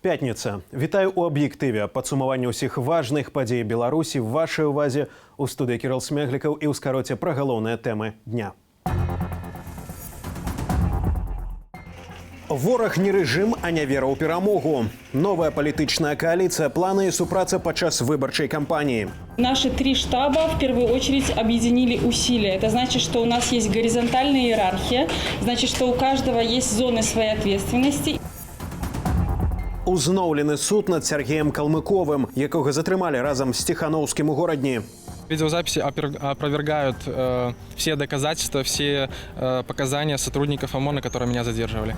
Пятница. Вітаю у аб'ектыве. Падсумаванне ўсіх важных падзей Беларусі в вашай увазе у студыі Кірыл Смеглікаў і ў скароце пра галоўныя тэмы дня. Вораг не рэжым, а не вера ў перамогу. Новая палітычная коалиция, планы и супраца падчас выбарчай кампании. Наши 3 штаба в первую очередь объединили усилия. Это значит, что у нас есть горизонтальная иерархия, значит, что у каждого есть зоны своей ответственности. Узноўлены суд над Сергеем Калмыковым, якога затрымалі разом с Тихановским у горадні. Видеозаписи опровергают все доказательства, все показания сотрудников ОМОНа, которые меня задерживали.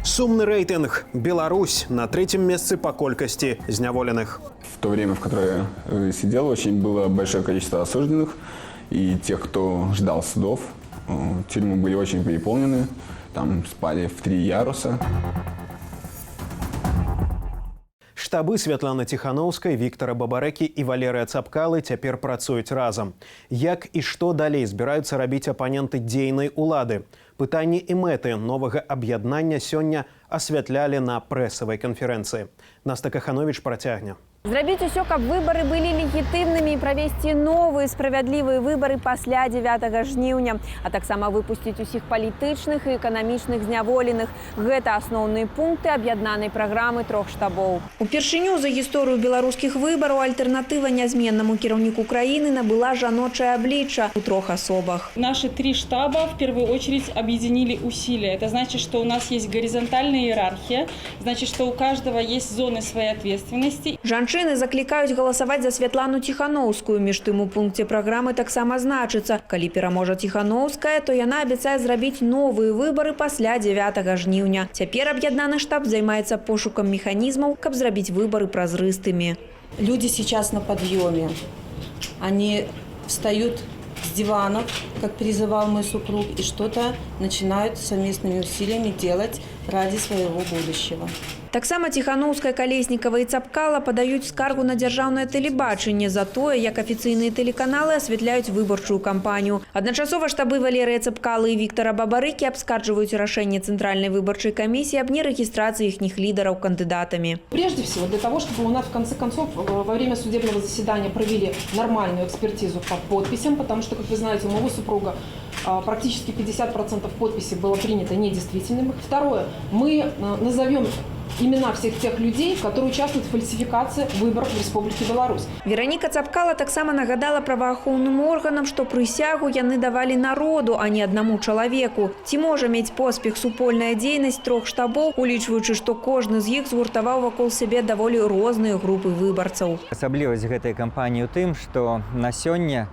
Сумный рейтинг. Беларусь на 3-м месте по колькости зняволенных. В то время, в которое я сидел, очень было большое количество осужденных. И тех, кто ждал судов. Тюрьмы были очень переполнены. Там спали в 3 яруса. Штабы Святланы Тихановскай, Віктора Бабарэкі і Валерыя Цапкалы цяпер працуюць разам. Як і што далей збіраюцца рабіць апаненты дзейнай улады? Пытанні і мэты новага аб'яднання сёння асвятлялі на прэсавай канферэнцыі. Наста Каханович працягне. Зрабіць усё, каб выбары былі легітымнымі і правесці новыя справядлівыя выбары пасля 9 жніўня, а таксама выпусціць усіх палітычных і эканамічных зняволеных. Гэта асноўныя пункты аб'яднанай праграмы 3 штабоў. Упершыню за гісторыю беларускіх выбараў альтэрнатыва нязменнаму кіраўніку краіны набыла жаночае аблічча ў 3 асобах. Наши 3 штаба в первую очередь объединили усилия. Это значит, что у нас есть горизонтальная иерархия, значит, что у каждого есть зоны своей ответственности. Жанчыны заклікаюць галасаваць за Святлану Тихановскую. Між тым у пункце праграмы таксама значыцца, калі пераможа Тихановская, то яна абяцае зрабіць новыя выбары пасля 9 жніўня. Цяпер аб'яднаны штаб займаецца пошукам механізмаў, каб зрабіць выбары празрыстымі. Люди сейчас на подъеме. Они встают с диванов, как призывал мой супруг, и что-то начинают совместными усилиями делать ради своего будущего. Таксама Тихановская, Колесникова и Цапкала подают скаргу на дзяржаўнае тэлебачанне за тое, як афіцыйныя тэлеканалы асвятляюць выбарчую кампанію. Адначасова штабы Валерыя Цапкалы и Віктора Бабарэкі абскарджваюць рашэнне Центральной выборчей комиссии об нерегистрации ихних лидеров кандидатами. Прежде всего, для того, чтобы у нас в конце концов во время судебного заседания провели нормальную экспертизу по подписям, потому что, как вы знаете, у моего супруга практически 50% подписей было принято недействительными. Второе, мы назовем имена всех тех людей, которые участвуют в фальсификации выборов в Республике Беларусь. Вероніка Цапкала таксама нагадала праваахоўным органам, што прысягу яны давалі народу, а не аднаму чалавеку. Ці можа мець поспех супольная дзейнасць 3 штабоў, улічваючы, што кожны з іх згуртаваў вакол сябе даволі розныя групы выбарцаў. Асаблівасць гэтай кампаніі ў тым, што на сёння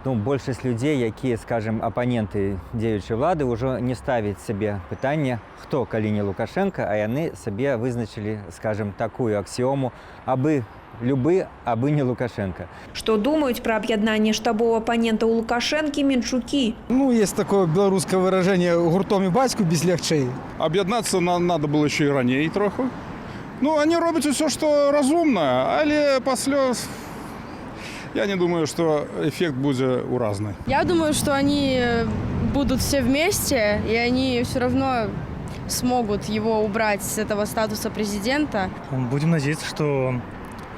большасць людзей, якія, скажем, апаненты дзеючай улады, ўжо не ставяць сабе пытанне, хто, калі не Лукашенко, а яны сабе вызначылі, скажем, такую аксіому, абы любы, абы не Лукашенко. Што думаюць пра аб'яднанне штабоў апанентаў Лукашэнкі менчукі? Есть такое белорусское выражение «гуртом и батьку без легчей». Об'яднатися надо было ще й ранее трохи. Они роблять все, что разумно, але пасля... Я не думаю, что эффект будет разный. Я думаю, что они будут все вместе, и они все равно смогут его убрать с этого статуса президента. Будем надеяться, что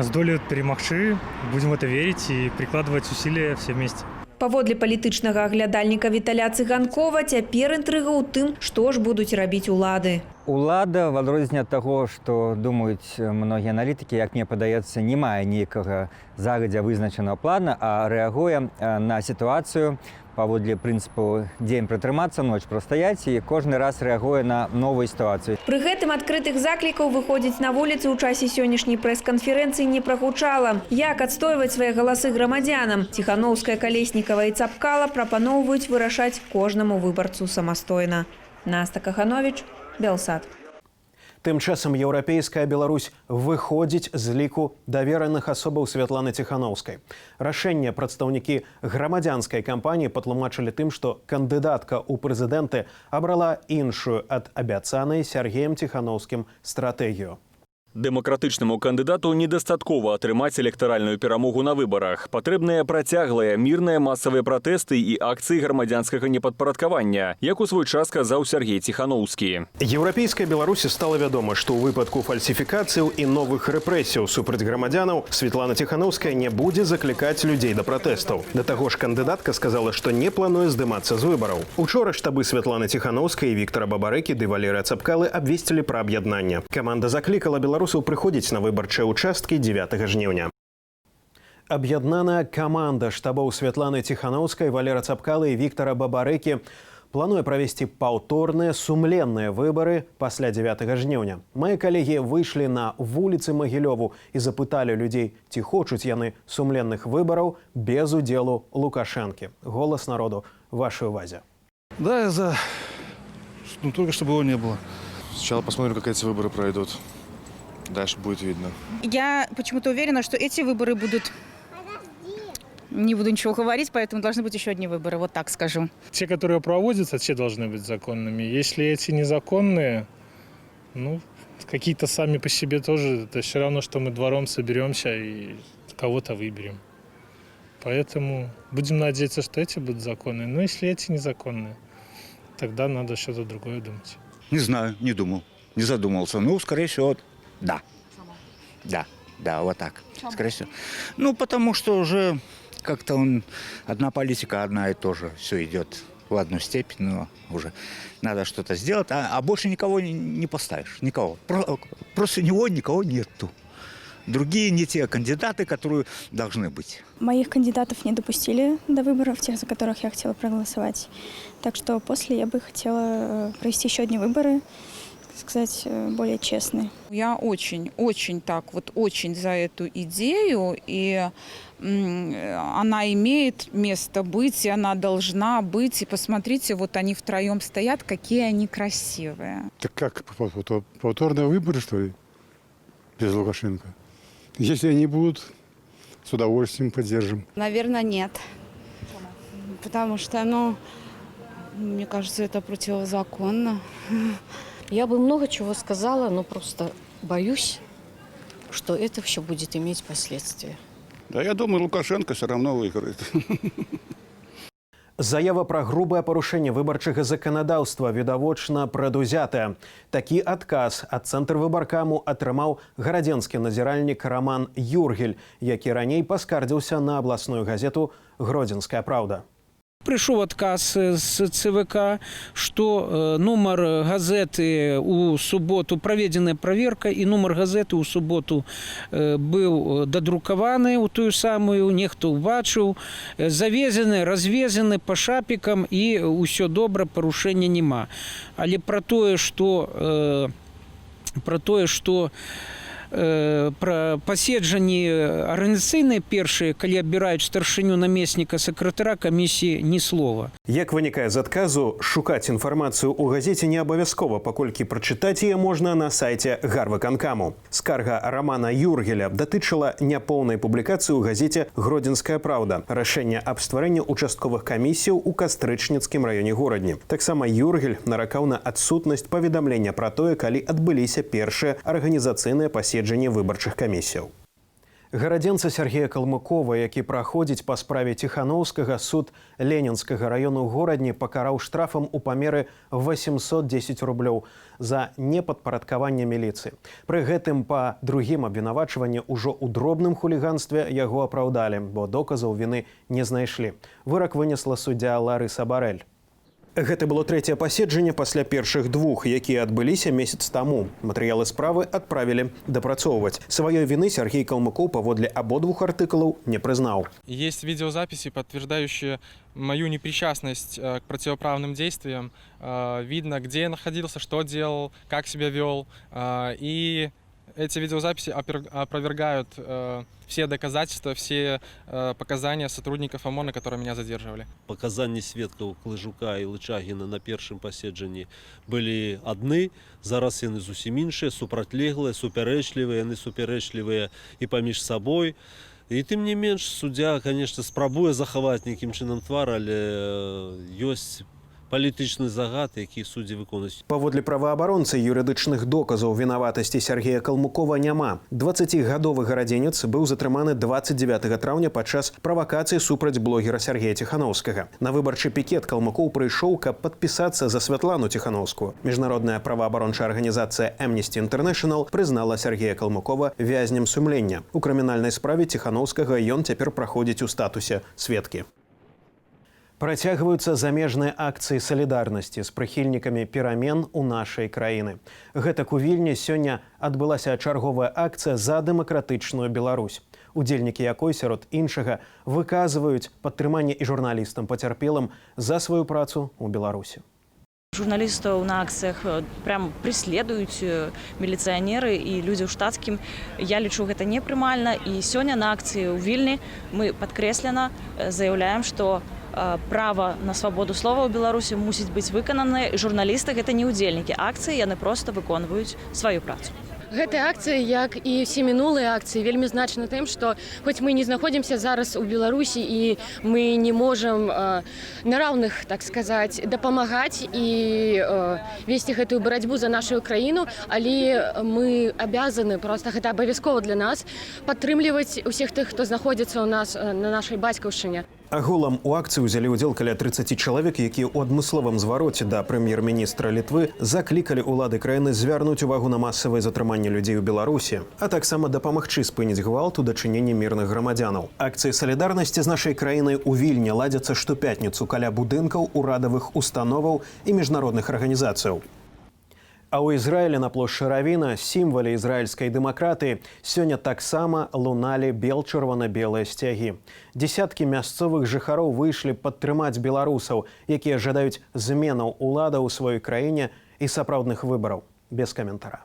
здолеют перемагчы, будем в это верить и прикладывать усилия все вместе. Паводле палітычнага аглядальніка Віталя Цыганкова, цяпер інтрыга ў тым, што ж будуць рабіць улады. Улада, в адрозненне ад таго, што думаюць многія аналітыкі, як мне падаецца, не мае нейкага загадзя вызначанага плана, а рэагуе на сітуацыю паводле прынцыпу дзень пратрымацца, ноч прастаяць, і кожны раз рэагуе на новую сітуацыю. Пры гэтым адкрытых заклікаў выходзіць на вуліцы ў часе сённяшняй прэс-канферэнцыі не прагучала. Як адстойваць свае галасы грамадзянам? Тихановская, Колесникова і Цапкала прапаноўваюць вырашаць кожнаму выбарцу самастойна. Наста Каханович, Белсад. Тым часам еўрапейская Беларусь выходзіць з ліку давераных асобаў Святланы Тихановскай. Рашэнне прадстаўнікі грамадзянскай кампаніі патлумачылі тым, што кандыдатка ў прэзідэнты абрала іншую ад абяцанай Сергеем Тихановскім стратэгію. Дэмакратычнаму кандыдату недастаткова атрымаць электаральную перамогу на выбарах. Патрэбныя працяглыя, мірныя масавыя пратэсты і акцыі грамадзянскага непадпарадкавання, як у свой час казаў Сергей Ціханоўскі. Еўрапейскай Беларусі стала вядома, што ў выпадку фальсіфікацыяў і новых рэпрэсіяў супраць грамадзянаў Светлана Ціханоўская не будзе заклікаць людзей да пратэстаў. Да таго ж кандыдатка сказала, што не плануе здымацца з выбараў. Учора штабы Светланы Ціханоўскай і Віктара Бабарэкі ды Валерыя Цапкалы абвесцілі пра аб'яднанне. Каманда заклікала беларусаў прыходзіць на выбарчыя ўчасткі 9 жніўня. Аб'яднаная каманда штабоў Светланы Ціханоўскай, Валерыя Цапкалы і Віктара Бабарэкі плануе правесці паўторныя сумленныя выбары пасля 9 жніўня. Мае калегі выйшлі на вуліцы Магілёву і запыталі людзей, ці хочуць яны сумленных выбараў без удзелу Лукашэнкі. Голас народу вашай увазе. Да, я за. Ну, только чтобы его не было. Сначала посмотрим, как эти выборы пройдут. Дальше будет видно. Я почему-то уверена, что эти выборы будут... Не буду ничего говорить, поэтому должны быть еще одни выборы, вот так скажу. Те, которые проводятся, те должны быть законными. Если эти незаконные, ну, какие-то сами по себе тоже, это все равно, что мы двором соберемся и кого-то выберем. Поэтому будем надеяться, что эти будут законные. Но если эти незаконные, тогда надо что-то другое думать. Не знаю, не думал, не задумался. Ну, скорее всего, да. Да, вот так. Скорее всего. Ну, потому что уже как-то одна политика, одна и то же. Все идет в одну степень, но уже надо что-то сделать. А больше никого не поставишь. Никого. Просто него никого нету. Другие не те кандидаты, которые должны быть. Моих кандидатов не допустили до выборов, тех, за которых я хотела проголосовать. Так что после я бы хотела провести еще одни выборы, сказать, более честные. Я очень за эту идею, и она имеет место быть, и она должна быть. И посмотрите, вот они втроем стоят, какие они красивые. Так как, повторные выборы, что ли, без Лукашенко? Если они будут, с удовольствием поддержим. Наверное, нет. Потому что, мне кажется, это противозаконно. Я бы много чего сказала, но просто боюсь, что это все будет иметь последствия. Да, я думаю, Лукашенко все равно выиграет. Заява пра грубае парушэнне выбарчага заканадаўства відавочна прадузятая. Такі адказ ад цэнтрвыбаркаму атрымаў гарадзенскі назіральнік Роман Юргель, які раней паскардзіўся на абласную газету «Гродзенская правда». Пришел отказ с ЦВК, что номер газеты у субботу, проведена проверка, и номер газеты у субботу был додрукованный у ту самую, нехто убачив, завезены, развезены по шапикам, и все добре, порушення нема. Але про то, что пра паседжанні арганізацыйныя першыя, калі абіраюць старшыню намесніка сакратара камісіі, ні слова. Як вынікае з адказу, шукаць інфармацыю ў газеце не абавязкова, паколькі прачытаць яе можна на сайце гарвыканкаму. Скарга Романа Юргеля датычыла няпоўнай публікацыі ў газеце «Гродзенская правда» рашэння аб стварэнні участковых камісіяў у Кастрычніцкім раёне горадні. Таксама Юргель наракаў на адсутнасць паведамлення пра тое, калі адбыліся першыя арганізацыйныя паседжанні выбарчых камісіяў. Гарадзенца Сергея Калмыкова, які праходзіць па справе Ціханоўскага, суд Ленінскага раёну горадні пакараў штрафам у памеры 810 рублёў за непадпарадкаванне міліцыі. Пры гэтым па другім абвінавачванні ўжо ў дробным хуліганстве яго апраўдалі, бо доказаў віны не знайшлі. Вырак вынесла суддзя Ларыса Барэль. Гэта было трэцяе паседжанне пасля першых двух, якія адбыліся месяц таму. Матэрыялы справы адправілі дапрацоўваць. Сваёй віны Сергей Калмыкоў паводле абодвух артыкулаў не прызнаў. Есть видеозаписи, подтверждающие мою непричастность к противоправным действиям. Видно, где я находился, что делал, как себя вел. И эти видеозаписи опровергают все доказательства, все показания сотрудников ОМОНа, которые меня задерживали. Показания сведкаў Клыжука і Лычагіна на першым паседжанні былі адны, зараз яны зусім іншыя, супрацьлеглыя, супярэчлівыя, яны супярэчлівыя і паміж сабой. І тым не менш суддзя, конечно, спрабуе захаваць нейкім чынам твар, але ёсць палітычны загад, які суддзі выконваюць. Паводле праваабаронцы, юрыдычных доказаў вінаватасці Сергея Калмукова няма. 20-гадовы гарадзенец быў затрыманы 29 траўня падчас правакацыі супраць блогера Сергея Тихановскага. На выбарчы пікет Калмукоў прыйшоў, каб падпісацца за Святлану Тихановскую. Міжнародная праваабарончая арганізацыя Amnesty International прызнала Сергея Калмукова вязнем сумлення. У крымінальнай справе Тихановскага ён цяпер праходзіць у статусе сведкі. Працягваюцца замежныя акцыі салідарнасці з прыхільнікамі перамен у нашай краіны. Гэтак у Вільні сёння адбылася чарговая акцыя за дэмакратычную Беларусь, удзельнікі якой, сярод іншага, выказваюць падтрыманне і журналістам пацярпелым за сваю працу ў Беларусі. Журналістаў на акцыях прям преследуюць міліцыянеры і людзі ў штатскім. Я лічу, гэта непрымальна. І сёння на акцыі ў Вільні мы падкрэслена заяўляем, што права на свабоду слова ў Беларусі мусіць быць выкананае. Журналісты гэта не ўдзельнікі акцыі, яны проста выконваюць сваю працу. Гэтая акцыя, як і ўсе мінулыя акцыі, вельмі значна тым, што хоць мы не знаходзімся зараз у Беларусі і мы не можам на раўных, так сказаць, дапамагаць і весці гэтую барацьбу за нашу краіну, але мы абязаны, проста гэта абавязкова для нас, падтрымліваць усіх тых, хто знаходзіцца ў нас на нашай бацькаўшчыне. Агулам у акцыі ўзялі ўдзел каля 30 чалавек, якія ў адмысловым звароце да прэм'ер-міністра Літвы заклікалі ўлады краіны звярнуць увагу на масавае затрыманне людзей у Беларусі, а таксама дапамагчы спыніць гвалт у дачыненні мірных грамадзянаў. Акцыі салідарнасці з нашай краінай у Вільні ладзяцца штопятніцу каля будынкаў урадавых установаў і міжнародных арганізацыяў. А ў Ізраілі на плошчы Равіна, сімвалі ізраільскай дэмакратыі, сёння таксама луналі бел-чырвона-белыя сцягі. Дзесяткі мясцовых жыхароў выйшлі падтрымаць беларусаў, якія жадаюць зменаў улада ў сваёй краіне і сапраўдных выбараў. Без каментара.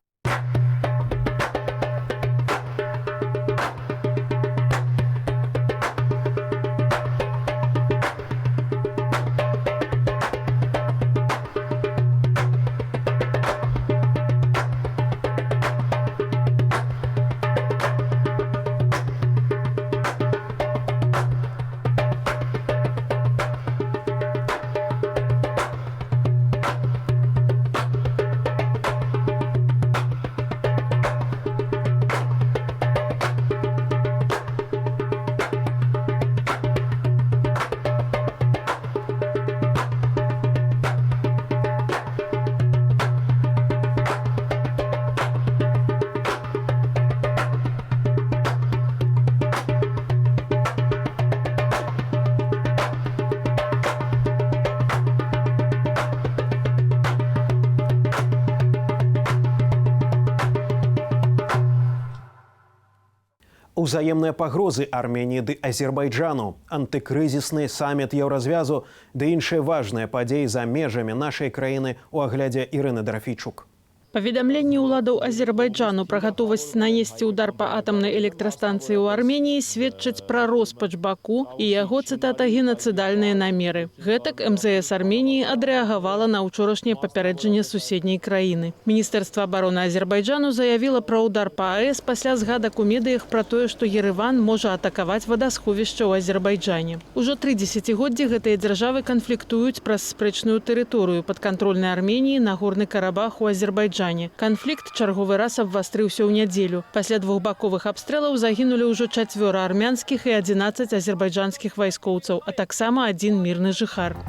Узаемныя пагрозы Арменіі ды Азербайджану, антыкрызісны саміт Еўразвязу ды іншыя важныя падзеі за межамі нашай краіны ў аглядзе Ірыны Драфійчук. Паведамленні ўладаў Азербайджану пра гатовасць нанесці ўдар па атамнай электрастанцыі ў Арменіі сведчаць пра роспач Баку і яго, цытата, генацыдальныя намеры. Гэтак МЗС Арменіі адрэагавала на ўчорашняе папярэджанне суседняй краіны. Міністэрства абароны Азербайджану заявіла пра ўдар па АЭС пасля згадак у медыях пра тое, што Ереван можа атакаваць вадасховішча ў Азербайджане. Ужо 3 дзесяцігоддзі гэтыя дзяржавы канфліктуюць праз спрэчную тэрыторыю падкантрольнай Арменіі на Горны Карабах у Азербайджане. Канфлікт чарговы раз абвастрыўся ў нядзелю. Пасля двухбаковых абстрэлаў загінулі ўжо 4 армянскіх і 11 азербайджанскіх вайскоўцаў, а таксама 1 мірны жыхар.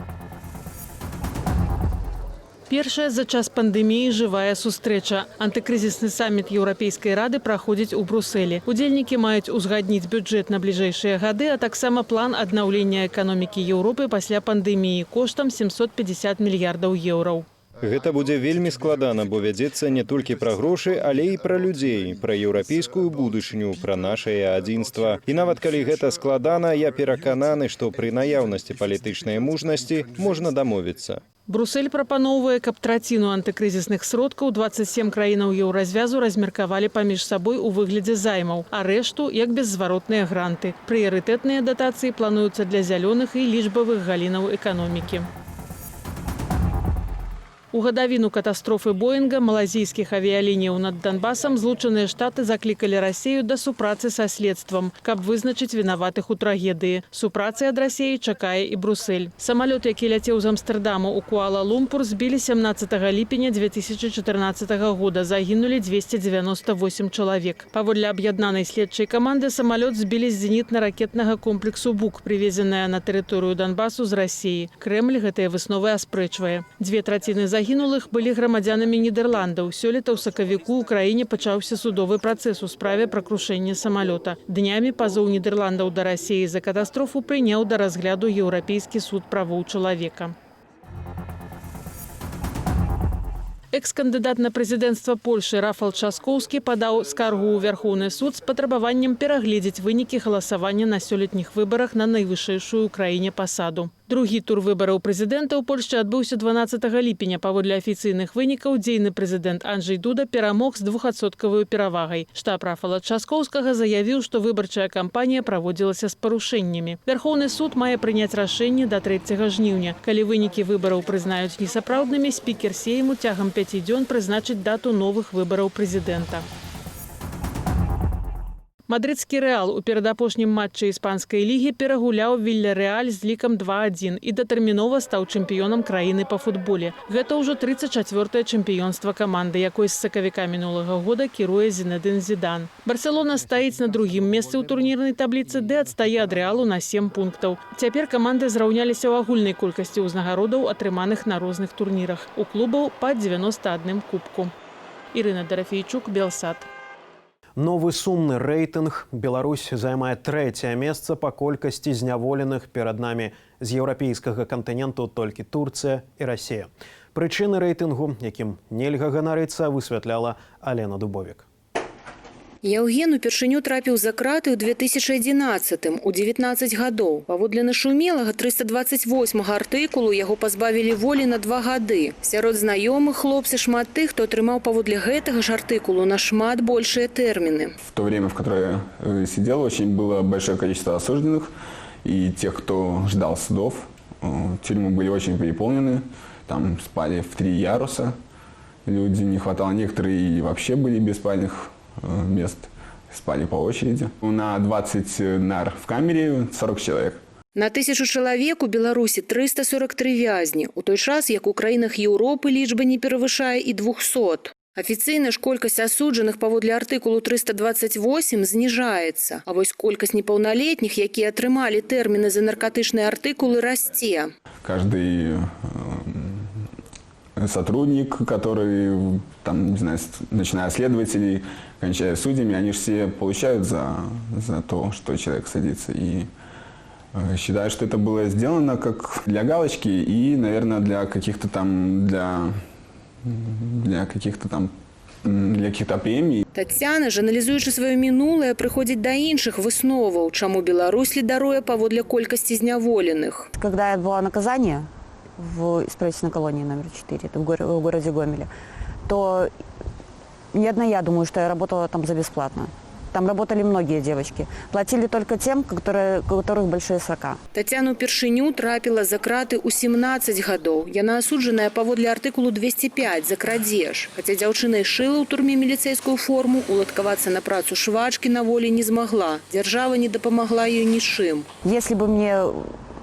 Першая за час пандэміі жывая сустрэча. Антыкрызісны саміт Еўрапейскай рады праходзіць у Брусэлі. Удзельнікі маюць узгадніць бюджэт на бліжэйшыя гады, а таксама план аднаўлення эканомікі Еўропы пасля пандэміі коштам 750 мільярдаў еўраў. Гэта будзе вельмі складана, бо вядзецца не толькі пра грошы, але і пра людзей, пра еўрапейскую будучыню, пра нашае адзінства. І нават калі гэта складана, я перакананы, што пры наяўнасці палітычнай мужнасці можна дамовіцца. Брусэль прапаноўвае, каб траціну антыкрызісных сродкаў 27 краінаў еўразвязу размеркавалі паміж сабой у выглядзе займаў, а рэшту як беззваротныя гранты. Прыярытэтныя датацыі плануюцца для зялёных і лічбавых галінаў эканомікі. У гадавіну катастрофы Боинга малазійскіх авіялініяў над Донбасам Злучаныя Штаты заклікалі Расею да супрацы са следствам, каб вызначыць вінаватых у трагедыі. Супрацы ад Расеі чакае і Брусэль. Самалёт, які ляцеў з Амстэрдама ў Куала-Лумпур, збілі 17 ліпеня 2014 года. Загінулі 298 чалавек. Паводле аб'яднанай следчай каманды самалёт збілі з зенітна-ракетнага комплексу «Бук», прывезеная на тэрыторыю Донбасу з Расіі. Крэмль гэтыя высновы аспрэчвае. 2/3 загінулых былі грамадзянамі Нідерландаў. Сёлета ў сакавіку ў краіне пачаўся судовы працэс у справе пра крушэнне самалёта. Днямі пазоў Нідерландаў да Расіі за катастрофу прыняў да разгляду Еўрапейскі суд правоў чалавека. Экс-кандыдат на прэзідэнцтва Польшы Рафал Часкоўскі падаў скаргу ў Вярхоўны суд з патрабаваннем перагледзець вынікі галасавання на сёлетніх выбарах на найвышэйшую ў краіне пасаду. Другі тур выбараў прэзідэнта ў Польшчы адбыўся 12 ліпеня. Паводле афіцыйных вынікаў дзейны прэзідэнт Анджэй Дуда перамог з 2% перавагай. Штаб Рафала Часкоўскага заявіў, што выбарчая кампанія праводзілася з парушэннямі. Вярхоўны суд мае прыняць рашэнне да 3 жніўня. Калі вынікі выбараў прызнаюць несапраўднымі, спікер Сейму цягам 5 дзён прызначыць дату новых выбараў прэзідэнта. Мадрыдскі Рэал у перадапошнім матчы іспанскай лігі перагуляў Вільярэаль з лікам 2-1 і датэрмінова стаў чэмпіёнам краіны па футболе. Гэта ўжо 34-е чэмпіёнства каманды, якой з сакавіка мінулага года кіруе Зінедин Зідан. Барселона стаіць на другім месцы ў турнірнай табліцы, ды адстае ад Рэалу на 7 пунктаў. Цяпер каманды зраўняліся ў агульнай колькасці ўзнагародаў, атрыманых на розных турнірах. У клубаў па 91 кубку. Ірына Дарафейчук, Белсат. Новы сумны рэйтынг. Беларусь займае 3-е месца па колькасці зняволеных. Перад намі з еўрапейскага кантыненту толькі Турцыя і Расія. Прычыны рэйтынгу, якім нельга ганарыцца, высвятляла Алена Дубовік. Яўген упершыню трапіў за краты ў 2011-м, у 19 гадоў. Паводле нашумелага 328-га артыкулу яго пазбавілі волі на 2 гады. Сярод знаёмых хлопцы шмат тых, хто атрымаў паводле гэтага ж артыкулу на шмат большыя тэрміны. В то время, в которое я сидел, очень было большое количество осужденных. И тех, кто ждал судов. Тюрьмы были очень переполнены. Там спали в 3 яруса. Люди не хватало. Некоторые и вообще были без спальных мест, спали по очереди. На 20 нар в камере 40 человек. На 1000 чалавек у Беларусі 343 вязні. У той час, як у краінах Еўропы лічба не перавышае і 200. Афіцыйна ж колькасць асуджаных паводле артыкулу 328 зніжаецца. А вось колькасць непаўналетніх, якія атрымалі тэрміны за наркотычныя артыкулы, расце. Каждый сотрудник, который, там, не знаю, начиная с следователей, кончая судьями, они же все получают за то, что человек садится. И считаю, что это было сделано как для галочки и, наверное, для каких-то там, для каких-то премий. Тацяна ж, аналізуючы сваё мінулае, прыходзіць да іншых высноваў, чаму Беларусь лідаруе паводле колькасці зняволеных. Когда я отбыла наказание в исправительной колонии номер 4, это в городе Гомеле, то не одна я думаю, что я работала там за бесплатно. Там работали многие девочки. Платили только тем, у которых большие срока. Тацяна упершыню трапіла за краты ў 17 гадоў. Яна асуджаная паводле артыкулу 205 за крадзеж. Хаця дзяўчына і шыла ў турме міліцэйскую форму, уладкавацца на працу швачкі на волі не змагла. Дзяржава не дапамагла ёй нічым. Если бы мне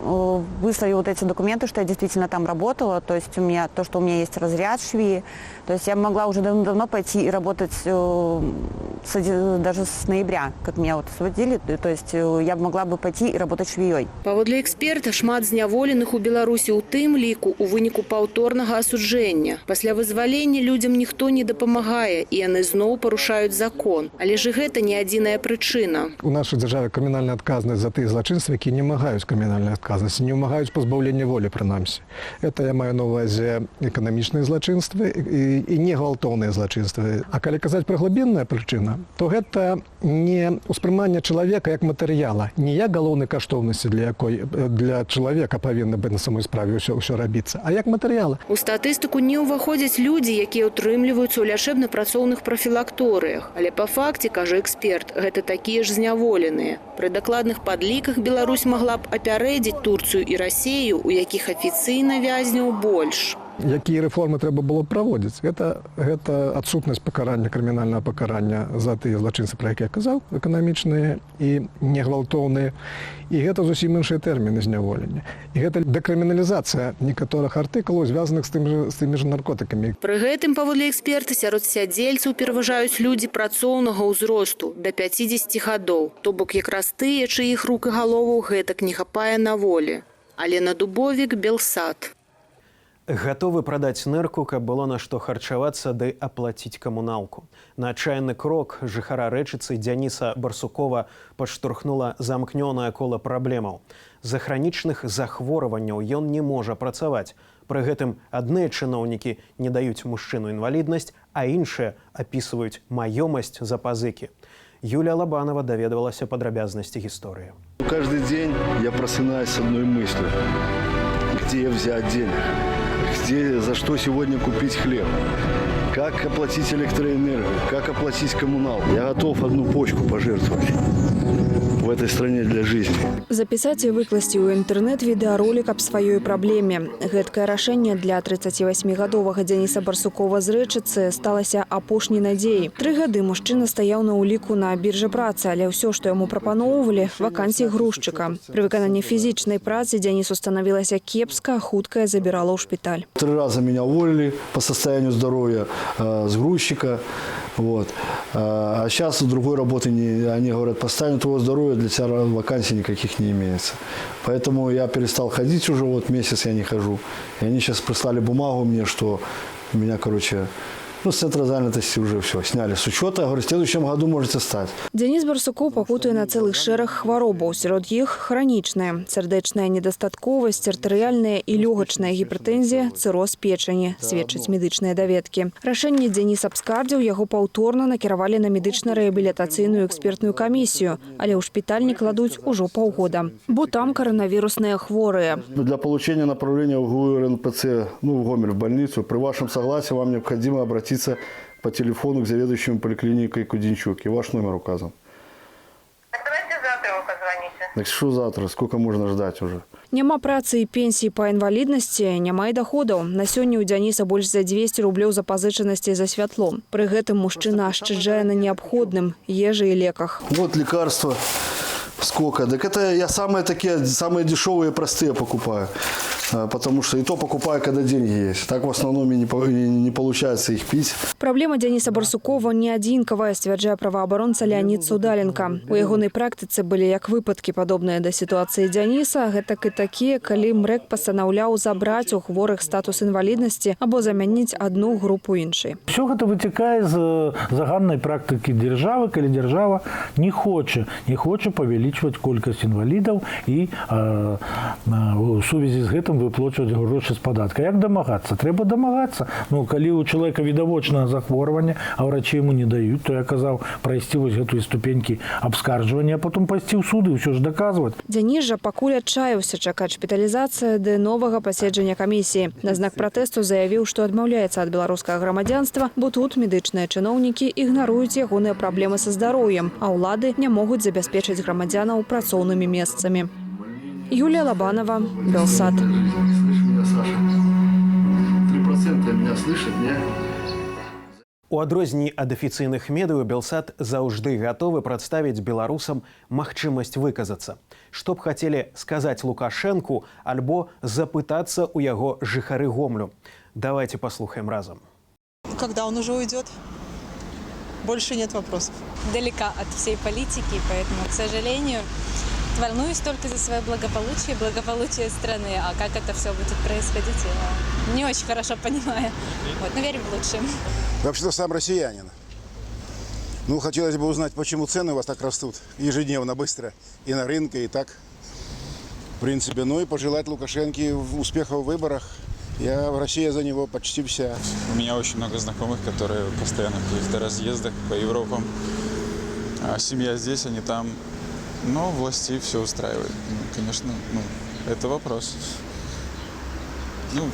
выставили вот эти документы, что я действительно там работала, то есть что у меня есть разряд швеи, то есть я могла уже давно пойти и работать даже с ноября, как меня вот освободили, то есть я могла бы пойти и работать швеей. Паводле эксперта, шмат зняволеных у Беларусі ў тым ліку у выніку паўторнага асуджэння. Пасля вызвалення людзям ніхто не дапамагае, і яны зноў парушаюць закон. Але ж гэта не адзіная прычына. У нашай дзяржаве крымінальная адказнасць за тыя злачынствы, які не вымагаюць крымінальнай адказнасці, не вымагаюць пазбаўлення волі, прынамсі. Это я маю на ўвазе эканамічныя злачынствы і не гвалтоўныя злачынствы. А калі казаць пра глыбінная прычына, то гэта не ўспрыманне чалавека як матэрыяла, не як галоўнай каштоўнасці, для якой для чалавека павінна быць на самой справе ўсё рабіцца, а як матэрыяла. У статыстыку не ўваходзяць людзі, якія ўтрымліваюцца ў лячэбна-працоўных прафілакторыях. Але па факце, кажа эксперт, гэта такія ж зняволеныя. Пры дакладных падліках Беларусь магла б апярэдзіць Турцыю і Расею, у якіх афіцыйна вязняў больш. Якія рэформы трэба было праводзіць? Гэта адсутнасць пакарання, крымінальнага пакарання за тыя злачынцы, пра якія я казаў, эканамічныя і негвалтоўныя. І гэта зусім іншыя тэрміны зняволення. І гэта дэкрыміналізацыя некаторых артыкулаў, звязаных з тымі ж наркотыкамі. Пры гэтым, паводле эксперта, сярод сядзельцаў пераважаюць людзі працоўнага ўзросту да 50 гадоў. То бок якраз тыя, чыіх рук і галоваў гэтак не хапае на волі. Алена Дубовік, Белсат. Гатовы прадаць нырку, каб было на што харчавацца ды аплаціць камуналку. На адчайны крок жыхара Рэчыцы Дзяніса Барсукова падштурхнула замкнёнае кола праблемаў. З-за хранічных захворванняў ён не можа працаваць. Пры гэтым адныя чыноўнікі не даюць мужчыну інваліднасць, а іншыя апісваюць маёмасць за пазыкі. Юлія Лабанова даведавалася падрабязнасці гісторыі. Каждый день я просынаюсь с одной мыслью. Где взять денег? За что сегодня купить хлеб? Как оплатить электроэнергию? Как оплатить коммуналку? Я готов одну почку пожертвовать в этой стране для жизни. Записать и выкласці ў інтэрнэт відэаролік аб сваёй праблеме. Гэткае рашэнне для 38-гадовага Дзяніса Барсукова з Рэчыцы сталася апошняй надзеяй. 3 гады мужчына стаяў на ўліку на біржы працы, але ўсё, што яму прапаноўвалі, вакансіі грузчыка. Пры выкананні фізічнай працы Дзянісу станавілася кепска, хуткая забірала ў шпіталь. 3 раза меня уволили по состоянию здоровья с грузчика. Вот. А сейчас другой работы они говорят, по состоянию твоего здоровья для тебя вакансий никаких не имеется. Поэтому я перестал ходить уже, месяц я не хожу. И они сейчас прислали бумагу мне, что меня, с центра занятости уже все сняли с учета. Говорю, в следующем году можете стать. Дзяніс Барсукоў пакутуе на цэлых шэраг хваробаў. Сярод іх хранічная, сардэчная недастатковасць, артэрыяльная і лёгачная гіпертэнзія, цыроз печані, сведчаць медычныя даведкі. Рашэнне Дзяніс абскардзіў, яго паўторна накіравалі на медычна-рэабілітацыйную экспертную камісію, але ў шпіталь не кладуць ужо паўгода, бо там коронавірусныя хворыя. Для получения направления в ГУРНПЦ, в Гомель, в больницу, при вашем согласии вам необходимо обратиться по телефону к заведующему поликлиникой Кудинчук. И ваш номер указан. Так давайте завтра его позвоните. Так что завтра? Сколько можно ждать уже? Няма працы і пенсіі па інваліднасці, няма і доходаў. На сёння ў Дзяніса больш за 200 рублёў запазычанасці за святло. Пры гэтым мужчына ашчаджае на неабходным – ежы і леках. Вот лекарства. Сколько? Так это я самые дешевые и простые покупаю. Потому что и то покупаю, когда деньги есть. Так в основном и не получается их пить. Праблема Дзяніса Барсукова не адзінкавая, сцвярджае праваабаронца Леонид Судаленко. У ягонай практыцы былі як выпадкі, падобныя да сітуацыі Дзяніса, гэтак і такія, калі МРЭК пастанаўляў забраць у хворых статус інваліднасці або замяніць одну групу іншай. Все гэта вытекае з заганнай практыкі дзяржавы, калі дзяржава не хоча павялічваць колькасць інвалідаў і у сувязі з гэтым выплачваць грошы з падатка. Як дамагацца? Трэба дамагацца. Калі у чалавека відавочнае захворванне, а ўрачы яму не даюць, то я казаў прайсці вось гэтую ступенькі абскарджвання, а потым пайсці ў суды, ўсё ж даказваць. Дзяніс жа пакуль адчаяўся чакаць шпіталізацыі ды новага паседжання камісіі. На знак пратэсту заявіў, што адмаўляецца ад беларускага грамадзянства, бо тут медычныя чыноўнікі ігнаруюць ягоныя праблемы са здароўем, а ўлады не могуць забяспечыць грамадзянаў працоўнымі месцамі. Юлія Лабанова, Белсат. Слышь меня, Саша? 3% меня слышит, не? У адрозненні ад афіцыйных медыяў Белсат заўжды гатовы прадставіць беларусам магчымасць выказацца. Што б хацелі сказаць Лукашэнку альбо запытацца ў яго жыхары Гомлю. Давайте послухаем разом. Когда он уже уйдет? Больше нет вопросов. Далека от всей политики, поэтому, к сожалению, волнуюсь только за свое благополучие страны. А как это все будет происходить, я не очень хорошо понимаю. Но верим в лучшее. Вообще-то сам россиянин. Хотелось бы узнать, почему цены у вас так растут ежедневно, быстро. И на рынке, и так. В принципе, и пожелать Лукашенке успехов в выборах. Я в России за него почти вся. У меня очень много знакомых, которые постоянно в каких-то разъездах по Европам. А семья здесь, они там. Но власти все устраивает. Конечно, это вопрос.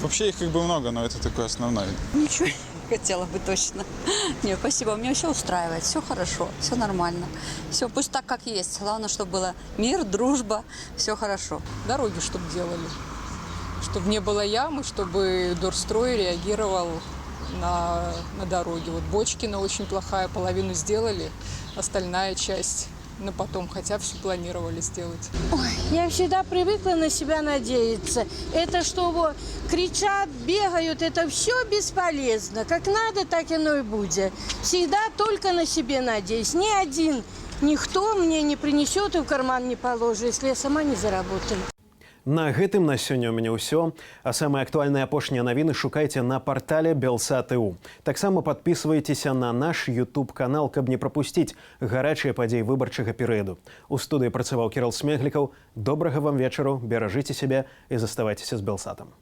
Вообще их много, но это такой основной. Ничего не хотела бы точно. Нет, спасибо, меня все устраивает, все хорошо, все нормально. Все, пусть так, как есть. Главное, чтобы было мир, дружба, все хорошо. Дороги, чтобы делали. чтобы не было ямы, чтобы Дорстрой реагировал на дороге. Вот Бочкина очень плохая, половину сделали, остальная часть на потом, хотя все планировали сделать. Ой, я всегда привыкла на себя надеяться. Это что кричат, бегают, это все бесполезно. Как надо, так оно и будет. Всегда только на себе надеюсь. Ни один, никто мне не принесет и в карман не положит, если я сама не заработаю. На гэтым на сёння ў мяне ўсё. А самыя актуальныя апошнія навіны шукайце на партале Белсат.ТУ. Таксама падпісвайцеся на наш YouTube-канал, каб не прапусціць гарачыя падзеі выбарчага перыяду. У студыі працаваў Кірыл Смеглікаў. Добрага вам вечару, беражыце сябе і заставайцеся з Белсатам.